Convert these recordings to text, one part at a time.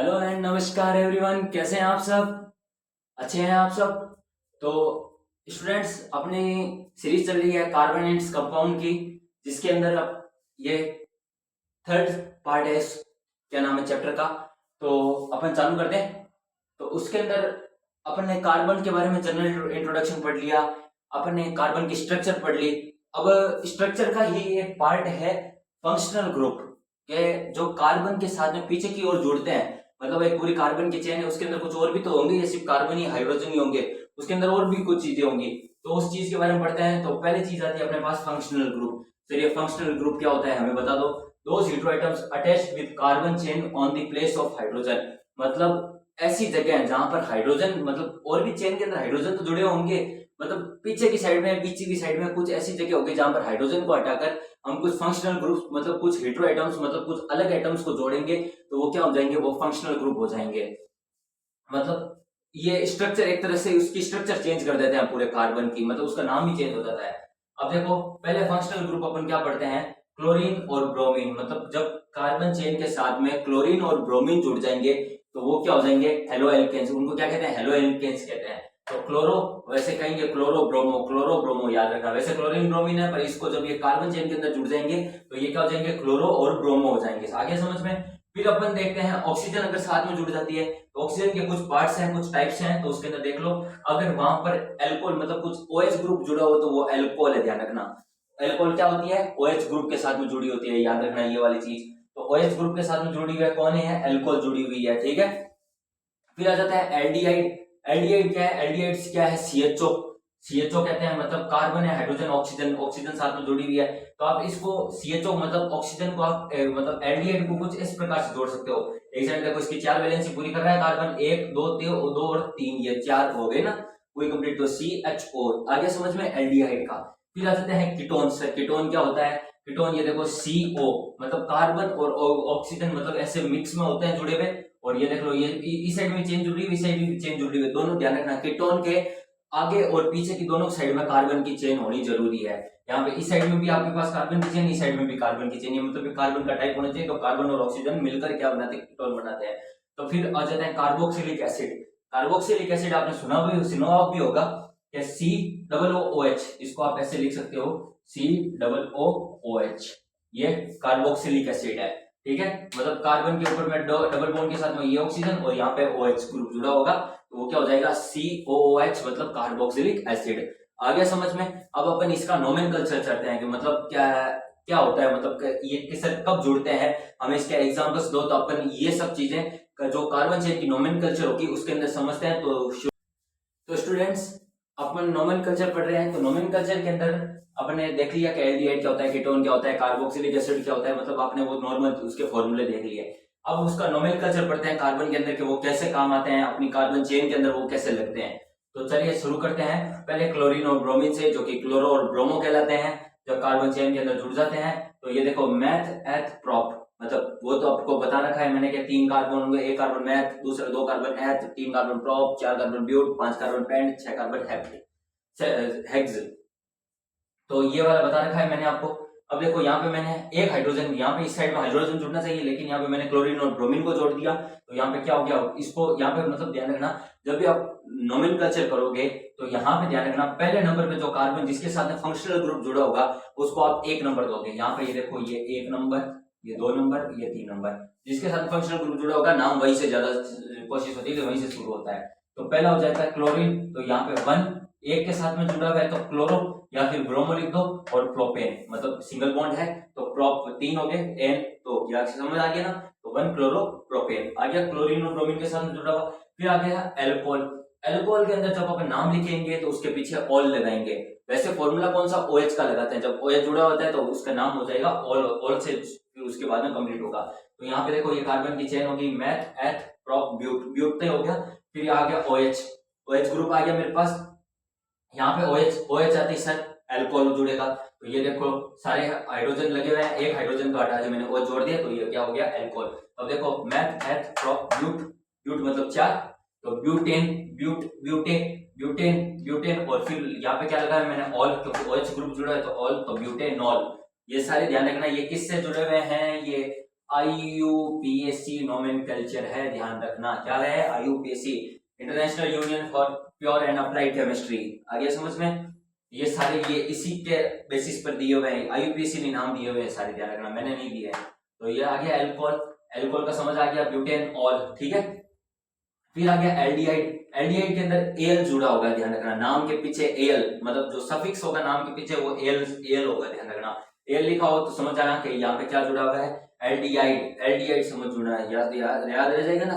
Hello and नमस्कार everyone, कैसे हैं आप सब? अच्छे हैं आप सब? तो स्टूडेंट्स, अपनी सीरीज चल रही है कार्बन एंड कंपाउंड की, जिसके अंदर अब ये थर्ड पार्ट है क्या नाम है चैप्टर का। तो अपन चालू करते हैं। तो उसके अंदर अपन ने कार्बन के बारे में जनरल इंट्रोडक्शन पढ़ लिया, अपन ने कार्बन की स्ट्रक्चर पढ़ ली। अब स्ट्रक्चर का ही एक पार्ट है फंक्शनल ग्रुप के, जो कार्बन के साथ में पीछे की ओर जुड़ते हैं। मतलब एक पूरी कार्बन की चेन है, उसके अंदर कुछ और भी तो होंगे, ये सिर्फ कार्बन ही हाइड्रोजन ही होंगे, उसके अंदर और भी कुछ चीजें होंगी। तो उस चीज के बारे में पढ़ते हैं। तो पहली चीज आती है अपने पास फंक्शनल ग्रुप। सर ये फंक्शनल ग्रुप क्या होता है, हमें बता दो। Those heteroatoms attached with carbon chain on the place of hydrogen. मतलब ऐसी जगह है जहां पर हाइड्रोजन, मतलब और भी चेन के अंदर हाइड्रोजन तो जुड़े होंगे, मतलब पीछे की साइड में, पीछे की साइड में कुछ ऐसी जगह होगी जहां पर हाइड्रोजन को हटाकर हम कुछ फंक्शनल ग्रुप, मतलब कुछ हेटेरो एटम्स, मतलब कुछ अलग एटम्स को जोड़ेंगे, तो वो क्या हो जाएंगे, वो फंक्शनल ग्रुप हो जाएंगे। मतलब ये स्ट्रक्चर एक तरह से उसकी स्ट्रक्चर चेंज कर देते हैं पूरे कार्बन की, मतलब उसका नाम ही चेंज हो जाता है। अब देखो, पहले फंक्शनल ग्रुप अपन क्या पढ़ते हैं, क्लोरीन और ब्रोमीन। मतलब जब कार्बन चेन के साथ में क्लोरीन और ब्रोमीन जुड़ जाएंगे तो वो क्या हो जाएंगे, हेलो एल्केन्स। उनको क्या कहते हैं, हेलो एल्केन्स कहते हैं। तो क्लोरो, वैसे कहेंगे क्लोरो ब्रोमो, क्लोरो ब्रोमो याद रखना। वैसे क्लोरीन ब्रोमीन है, पर इसको जब ये कार्बन चेन के अंदर जुड़ जाएंगे तो ये क्या हो जाएंगे, क्लोरो और ब्रोमो हो जाएंगे। आगे समझ में। फिर अपन देखते हैं ऑक्सीजन अगर साथ में जुड़ जाती है तो ऑक्सीजन के कुछ पार्ट्स हैं, कुछ टाइप्स हैं, तो उसके अंदर देख लो। अगर वहां पर एल्कोहल, मतलब कुछ OH ग्रुप जुड़ा हो तो वो एल्कोहल है, ध्यान रखना। एल्कोहल क्या होती है, OH ग्रुप के साथ में जुड़ी होती है, याद रखना ये वाली चीज। तो OH ग्रुप के साथ में जुड़ी हुई है कौन है, एल्कोहल जुड़ी हुई है, ठीक है। फिर आ जाता है एल्डिहाइड। एल्डिहाइड क्या है, एल्डिहाइड्स क्या है, CHO। CHO कहते हैं, मतलब कार्बन है, हाइड्रोजन, ऑक्सीजन, ऑक्सीजन साथ में जुड़ी हुई है। तो आप इसको CHO, मतलब ऑक्सीजन को आप मतलब एल्डिहाइड को कुछ इस प्रकार से जोड़ सकते हो। एक साइड देखो, इसकी 4 वैलेंसी पूरी कर रहा है कार्बन, 1 2 3 2 और 3, ये 4 हो गए ना, पूरी कंप्लीट। तो CHO आगे समझ में, एल्डिहाइड का। फिर आ जाते हैं कीटोन। सर कीटोन क्या होता है, कीटोन ये देखो CO, मतलब कार्बन और ऑक्सीजन, मतलब ऐसे मिक्स में होते हैं जुड़े हुए। और ये देख लो, ये इस साइड में चेन जुड़ी हुई, इस साइड में चेन जुड़ी हुई, दोनों ध्यान रखना। कीटोन के आगे और पीछे की दोनों साइड में कार्बन की चेन होनी जरूरी है। यहाँ पे इस साइड में भी आपके पास कार्बन की चेन, इस साइड में भी कार्बन की चेन, मतलब कार्बन का टाइप होना चाहिए। तो कार्बन और ऑक्सीजन मिलकर क्या बनाते हैं, कीटोन बनाते हैं। तो फिर आ जाता है कार्बोक्सिलिक एसिड। कार्बोक्सिलिक एसिड आपने सुना भी होगा, COOH, इसको आप ऐसे लिख सकते हो, COOH। ये कार्बोक्सिलिक एसिड है, ठीक है। मतलब कार्बन के ऊपर में डबल बॉन्ड के साथ में ये ऑक्सीजन और यहाँ पे OH ग्रुप जुड़ा होगा, तो वो क्या हो जाएगा, COOH, मतलब कार्बोक्सिलिक एसिड। आ गया समझ में। अब अपन इसका नोमेनक्लेचर चलते हैं कि मतलब क्या क्या होता है, मतलब ये किससे कब जुड़ते हैं, हमें इसके एग्जांपल्स दो, तो अपन ये सब चीजें जो कार्बन चेन की नोमेनक्लेचर होगी उसके अंदर समझते हैं। तो स्टूडेंट्स, अपन नोमेनक्लेचर पढ़ रहे हैं। तो नोमेनक्लेचर के अंदर आपने देख लिया कि एल्डिहाइड क्या होता है, कीटोन क्या होता है, कार्बोक्सिलिक एसिड क्या होता है, मतलब आपने वो नॉर्मल उसके फॉर्मूले देख लिए। अब उसका नोमेनक्लेचर पढ़ते हैं कार्बन के अंदर कि वो कैसे काम आते हैं, अपनी कार्बन चेन के अंदर वो कैसे लगते हैं। तो चलिए शुरू करते हैं पहले क्लोरीन और ब्रोमीन से, जो कि क्लोरो और ब्रोमो कहलाते हैं। जब कार्बन चेन के अंदर जुड़ जाते हैं तो ये देखो, मैथ एथ प्रोप, मतलब वो तो आपको बता रखा है मैंने कि 3 कार्बन होंगे, 1 कार्बन मैथ, दूसरा 2 carbon eth, 3 carbon prop, 4 carbon but, 5 carbon pent, 6 carbon hex. तो ये वाला बता रखा है मैंने आपको। अब देखो यहाँ पे मैंने एक हाइड्रोजन, यहाँ पे इस साइड में हाइड्रोजन जुड़ना चाहिए, लेकिन यहाँ पे मैंने क्लोरीन और ब्रोमीन को जोड़ दिया। तो यहाँ पे क्या हो गया, इसको यहाँ पे मतलब ध्यान रखना, जब भी आप नोमेनक्लेचर करोगे तो यहाँ पे ध्यान रखना, पहले नंबर पे जो कार्बन जिसके साथ में फंक्शनल ग्रुप जुड़ा होगा उसको आप 1 नंबर दोगे। यहाँ पे ये देखो, ये 1 नंबर, ये 2 नंबर, ये 3 नंबर, जिसके साथ फंक्शनल ग्रुप जुड़ा होगा नाम वहीं से ज्यादा कोशिश होती है कि वहीं से शुरू होता है। तो पहला हो जाता है क्लोरीन, तो यहाँ पे 1, 1 के साथ में जुड़ा हुआ है तो क्लोरो, या फिर ब्रोमो लिख दो, और प्रोपेन, मतलब सिंगल बॉन्ड है तो प्रोप 3 हो गए, एन, तो क्या समझ आ गया ना। तो 1 क्लोरो प्रोपेन आ गया, क्लोरीन और ब्रोमीन के साथ में जुड़ा हुआ। फिर आ गया एल्कोहल। एल्कोहल के अंदर जब अपन नाम लिखेंगे तो उसके पीछे ऑल लगाएंगे। वैसे फॉर्मूला कौन सा, OH का लगाते हैं। जब OH जुड़ा होता है तो उसका नाम हो जाएगा ऑल, ऑल से फिर उसके बाद में कंप्लीट होगा। तो यहाँ पे देखो, ये कार्बन की चेन होगी, मैथ एथ प्रोप ब्यूट, ब्यूट हो गया। फिर आ गया OH, OH ग्रुप आ गया मेरे पास। यहाँ पे OH आती है सर, एल्कोहल जुड़ेगा। तो ये देखो, सारे हाइड्रोजन लगे हुए हैं, एक हाइड्रोजन को हटा के मैंने OH जोड़ दिया, तो ये क्या हो गया, एल्कोहल। अब देखो, मैथ एथ प्रोप ब्यूट, ब्यूट मतलब 4, तो ब्यूटेन, ब्यूटेन, और फिर यहाँ पे क्या लगा है मैंने, ऑल, क्योंकि OH ग्रुप जुड़ा है तो ऑल, तो ब्यूटेनॉल। ये सारे ध्यान रखना, ये किससे जुड़े हुए हैं, ये IUPAC नोमेनकल्चर है, ध्यान रखना। क्या है? IUPAC, international union for pure and applied chemistry. आगे समझ में? ये सारे ये इसी के बेसिस पर दिए हुए हैं, IUPAC ने नाम दिए हुए हैं सारे, ध्यान रखना, मैंने नहीं दिया है। तो ये आ गया एल्कोहल, एल्कोहल का समझ आ गया, ब्यूटेन ऑल, ठीक है। फिर आ गया एल्डिहाइड। एल्डिहाइड के अंदर एल जुड़ा होगा, ध्यान रखना, नाम के पीछे एल, मतलब जो सफिक्स होगा नाम के पीछे वो एल होगा, ध्यान रखना। एल लिखा हो तो समझ आना कि यहाँ पे क्या जुड़ा हुआ है, एल्डिहाइड। एल्डिहाइड समझ जुड़ा है, याद रह जाएगा ना,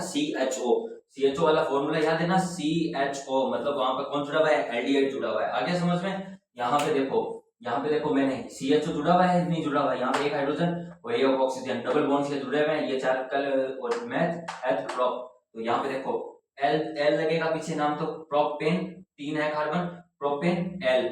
CHO वाला फॉर्मूला याद है ना, CHO, मतलब वहां पर कौन जुड़ा हुआ है, एल्डिहाइड जुड़ा हुआ है। आगे समझ में? यहाँ पे देखो मैंने CHO जुड़ा हुआ है, नहीं जुड़ा हुआ है, यहाँ पे एक हाइड्रोजन और एक ऑक्सीजन डबल बॉन्ड से जुड़े हुए हैं, ये चार कल और मैथ एथ प्रोप। तो यहाँ पे देखो एल लगेगा पीछे नाम, तो प्रोपेन, 3 है कार्बन,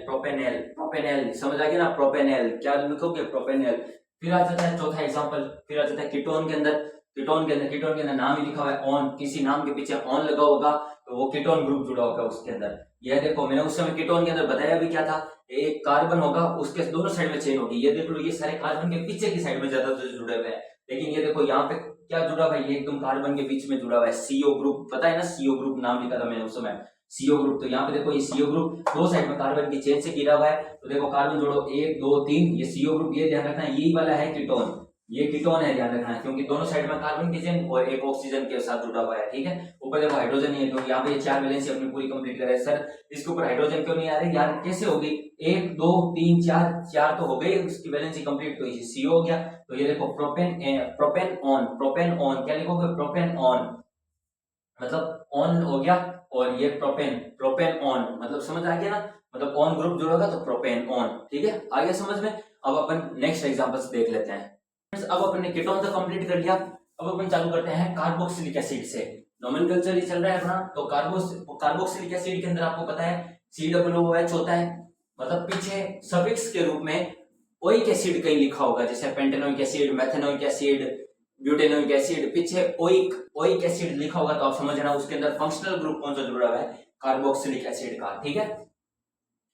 प्रोपेनएल समझ आ गया ना, प्रोपेनएल, क्या लिखोगे, प्रोपेनएल। फिर आ जाता है चौथा एग्जांपल, फिर आ जाता है कीटोन के अंदर। कीटोन के अंदर नाम ही लिखा हुआ है ऑन, किसी नाम के पीछे ऑन लगा होगा तो वो कीटोन ग्रुप जुड़ा होगा उसके अंदर। ये देखो मैंने उस समय कीटोन के अंदर बताया भी क्या था, एक कार्बन होगा उसके दोनों साइड में चेन होगी, ये देख लो, ये सारे कार्बन के पीछे की साइड में ज्यादा जुड़े हुए हैं, लेकिन ये देखो यहाँ पे क्या जुड़ा हुआ है, ये एकदम कार्बन के बीच में जुड़ा हुआ है, CO ग्रुप, पता है ना, CO ग्रुप नाम लिखा था मैंने उस समय, CO ग्रुप। तो यहाँ पे देखो ये CO ग्रुप दो साइड में कार्बन की चेन से घिरा हुआ है, तो देखो कार्बन जोड़ो 1 2 3, ये CO ग्रुप, ये ध्यान रखना यही वाला है कीटोन, ये कीटोन है, ध्यान रखना है, क्योंकि दोनों साइड में कार्बन की चेन और एक ऑक्सीजन के साथ जुड़ा हुआ है, ठीक है। ऊपर देखो हाइड्रोजन नहीं है, क्योंकि यहाँ पे ये 4 वैलेंसी अपनी पूरी कंप्लीट करे। सर इसके ऊपर हाइड्रोजन क्यों नहीं आ रही यार, कैसे होगी, 1 2 3 4 तो हो गई उसकी वैलेंसी कंप्लीट, तो ये CO हो गया। तो ये देखो प्रोपेन ऑन, क्या लिखोगे, प्रोपेन ऑन, मतलब ऑन हो गया, और ये प्रोपेन ऑन, मतलब समझ आ गया ना, मतलब ऑन ग्रुप जुड़ेगा तो प्रोपेन ऑन, ठीक है। आगे समझ में? अब अपन नेक्स्ट एग्जांपल्स देख लेते हैं। अब अपन ने कीटोन तो कंप्लीट कर लिया, अब अपन चालू करते हैं कार्बोक्सिलिक एसिड से। नोमेनकल्चर ही चल रहा है अपना, तो कार्बोक्सिलिक एसिड के अंदर आपको पता है COOH होता है, मतलब पीछे सफिक्स के रूप में ओइक एसिड कहीं लिखा होगा, जैसे pentanoic acid, methanoic acid, butanoic acid, पीछे ओइक एसिड लिखा होगा, तो आप समझना उसके अंदर फंक्शनल ग्रुप कौन सा जुड़ा हुआ है, कार्बोक्सिलिक एसिड का, ठीक है।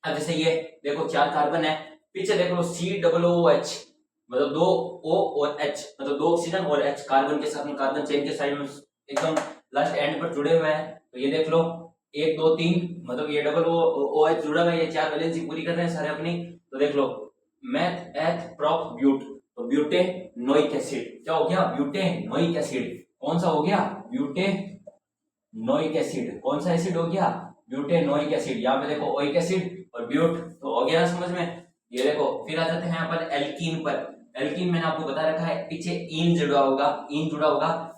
अब जैसे ये देखो 4 कार्बन है, पीछे देख लो COOH, मतलब 2 O और H, मतलब 2 ऑक्सीजन और H कार्बन के साथ में, कार्बन चेन के साइड में एकदम लास्ट एंड पर जुड़े हुए हैं। तो ये देख लो 1 2 3, मतलब ये डबल OH जुड़ा हुआ है, ये 4 वैलेंसी पूरी कर रहे हैं सारे अपनी। तो देख लो मैथ एथ प्रोप ब्यूट, तो ब्यूटेनोइक एसिड, क्या हो गया, ब्यूटेनोइक एसिड, कौन सा हो गया, ब्यूटेनोइक एसिड, कौन सा एसिड हो गया, ब्यूटेनोइक एसिड। यहाँ पे देखो ओइक एसिड और ब्यूट, तो हो गया समझ में। ये देखो फिर आ जाते हैं अपन एल्कीन पर। एल्कीन मैंने आपको बता रखा है, पीछे इन जुड़ा होगा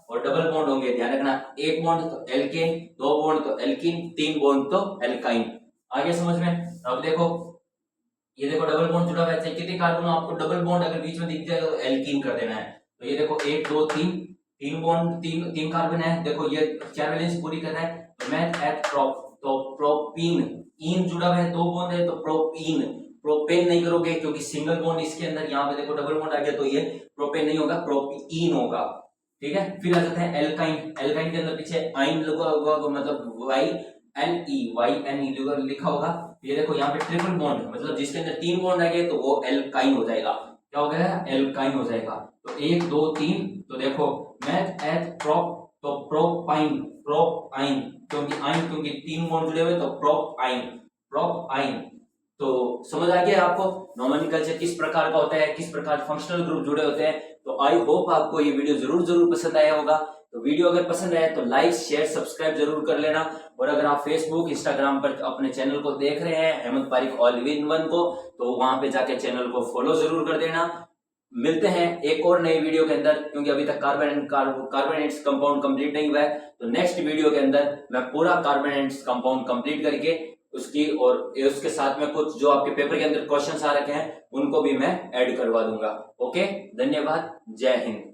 और डबल बॉन्ड होंगे, ध्यान रखना, 1 बॉन्ड तो एल्केन, 2 बॉन्ड तो एल्कीन, 3 बॉन्ड तो एल्काइन। आगे समझ में? अब देखो ये देखो डबल बॉन्ड जुड़ा हुआ है, कितने कार्बन आपको डबल बॉन्ड अगर बीच में दिख जाए तो एल्कीन कर देना है। तो ये देखो 1 2 3 बॉन्ड, 3 कार्बन है, देखो ये 4 वैलेंसी पूरी कर रहा है, तो मैथ एथ प्रोप, तो प्रोपीन, इन जुड़ा हुआ है, 2 बॉन्ड है तो प्रोपीन, प्रोपेन नहीं करोगे क्योंकि सिंगल बॉन्ड इसके अंदर, यहाँ पे देखो डबल बॉन्ड आ गया, तो ये प्रोपेन नहीं होगा, प्रोपीन होगा, ठीक है। फिर आ जाता है एल्काइन। एल्काइन के अंदर पीछे आइन लगा होगा, मतलब YNE लिखा होगा। ये देखो यहाँ पे ट्रिपल बॉन्ड, मतलब जिसके अंदर 3 बॉन्ड आ गए तो वो एल्काइन हो जाएगा, क्या हो गया, एल्काइन हो जाएगा। तो 1 2 3, तो देखो मैथ एथ प्रोप, तो प्रोपाइन, क्योंकि 3 बॉन्ड जुड़े हुए तो प्रोपाइन। तो समझ आ गया आपको नोमेनकल्चर किस प्रकार का होता है, किस प्रकार फंक्शनल ग्रुप जुड़े होते हैं। तो आई होप आपको ये वीडियो जरूर पसंद आया होगा। तो वीडियो अगर पसंद आया तो लाइक शेयर सब्सक्राइब जरूर कर लेना, और अगर आप फेसबुक इंस्टाग्राम पर अपने चैनल को देख रहे हैं Ahmad Parikh all in one को, तो वहां पे जाके चैनल को फॉलो जरूर कर देना। मिलते हैं एक और नई वीडियो के अंदर, क्योंकि अभी तक कार्बोनेट्स कंपाउंड कंप्लीट नहीं हुआ है, तो नेक्स्ट वीडियो के अंदर मैं पूरा कार्बोनेट्स कंपाउंड कंप्लीट करके उसकी और उसके साथ में कुछ जो आपके पेपर के अंदर क्वेश्चंस आ रखे हैं उनको भी मैं ऐड करवा दूंगा। ओके, धन्यवाद, जय हिंद।